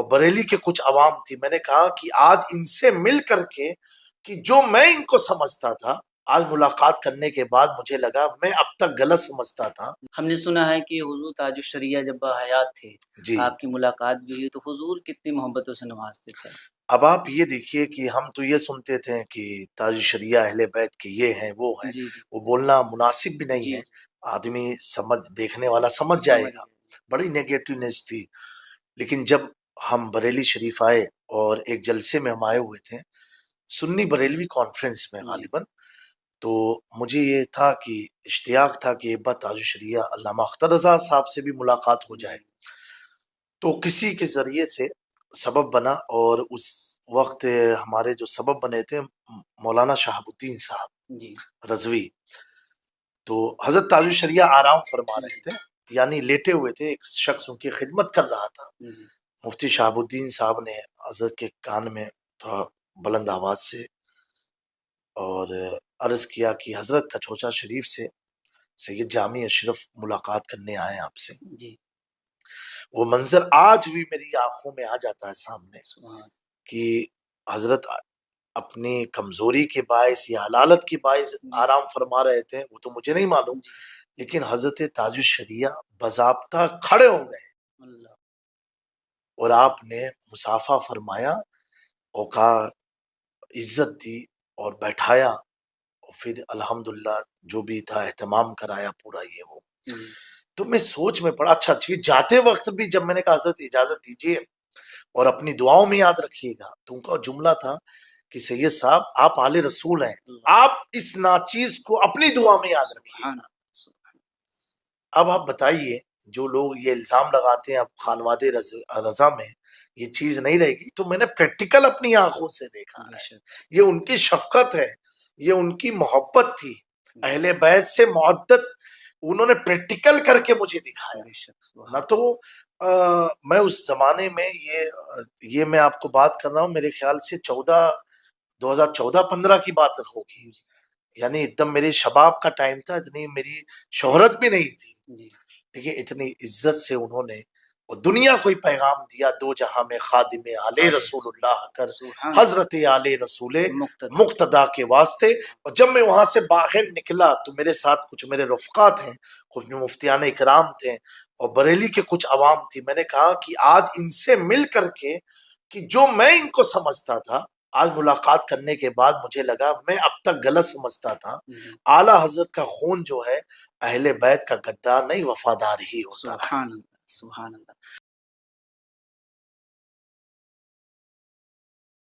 اور بریلی کے کچھ عوام تھی. میں نے کہا کہ آج ان سے مل کر کے کہ جو میں ان کو سمجھتا تھا آج ملاقات کرنے کے بعد مجھے لگا میں اب تک غلط سمجھتا تھا. ہم نے سنا ہے کہ حضور تاج الشریعہ جب حیات تھے جی آپ کی ملاقات بھی ہوئی تو حضور کتنی محبتوں سے نوازتے تھے. اب آپ یہ دیکھیے کہ ہم تو یہ سنتے تھے کہ تاج الشریعہ اہل بیت کے یہ ہیں وہ ہیں. جی جی وہ بولنا مناسب بھی نہیں جی ہے. آدمی دیکھنے والا سمجھ جائے گا. بڑی نیگیٹونیس تھی. لیکن جب ہم بریلی شریف آئے اور ایک جلسے میں ہم آئے ہوئے تھے سنی بریلوی کانفرنس میں غالباً، تو مجھے یہ تھا کہ اشتیاق تھا کہ ایک بار تاج الشریعہ علامہ اختر رضا صاحب سے بھی ملاقات ہو جائے. تو کسی کے ذریعے سے سبب بنا اور اس وقت ہمارے جو سبب بنے تھے مولانا شہاب الدین صاحب رضوی. تو حضرت تاج الشریعہ آرام فرما رہے تھے، یعنی لیٹے ہوئے تھے. ایک شخص ان کی خدمت کر رہا تھا. مفتی شہاب الدین صاحب نے حضرت کے کان میں تھوڑا بلند آواز سے اور عرض کیا کہ حضرت کا چوچا شریف سے سید جامع اشرف ملاقات کرنے آئے آپ سے. وہ منظر آج بھی میری آنکھوں میں آ جاتا ہے سامنے کہ حضرت اپنی کمزوری کے باعث یا حلالت کے باعث آرام فرما رہے تھے وہ تو مجھے نہیں معلوم، لیکن حضرت تاج الشریعہ باضابطہ کھڑے ہو گئے اور آپ نے مصافحہ فرمایا اور کہا عزت دی اور بیٹھایا اور پھر الحمدللہ جو بھی تھا اہتمام کرایا پورا یہ وہ. تو میں سوچ میں پڑا اچھا جاتے وقت بھی جب میں نے کہا حضرت اجازت دیجیے اور اپنی دعاؤں میں یاد رکھیے گا تو ان کا جملہ تھا کہ سید صاحب آپ آل رسول ہیں، آپ اس ناچیز کو اپنی دعا میں یاد رکھیے گا. اب آپ بتائیے جو لوگ یہ الزام لگاتے ہیں اب خانواد رضا میں یہ چیز نہیں رہے گی، تو میں نے پریکٹیکل اپنی آنکھوں سے دیکھا ہے. یہ ان کی شفقت ہے، یہ ان کی محبت تھی. اہل بیت سے معدت انہوں نے پریکٹیکل کر کے مجھے دکھایا. نہ تو میں اس زمانے میں یہ میں آپ کو بات کر رہا ہوں میرے خیال سے 2014-15 کی بات ہوگی، یعنی ایک دم میرے شباب کا ٹائم تھا. اتنی میری شہرت بھی نہیں تھی، لیکن اتنی عزت سے انہوں نے دنیا کو پیغام دیا دو جہاں میں خادم آل رسول اللہ کر حضرت آل رسول مقتدا کے واسطے. اور جب میں وہاں سے باہر نکلا تو میرے ساتھ کچھ میرے رفقات ہیں، کچھ مفتیان اکرام تھے اور بریلی کے کچھ عوام تھی. میں نے کہا کہ آج ان سے مل کر کے کہ جو میں ان کو سمجھتا تھا آج ملاقات کرنے کے بعد مجھے لگا میں اب تک غلط سمجھتا تھا. اعلیٰ حضرت کا خون جو ہے اہل بیت کا غدار نہیں وفادار ہی ہوتا ہے. سبحان اللہ.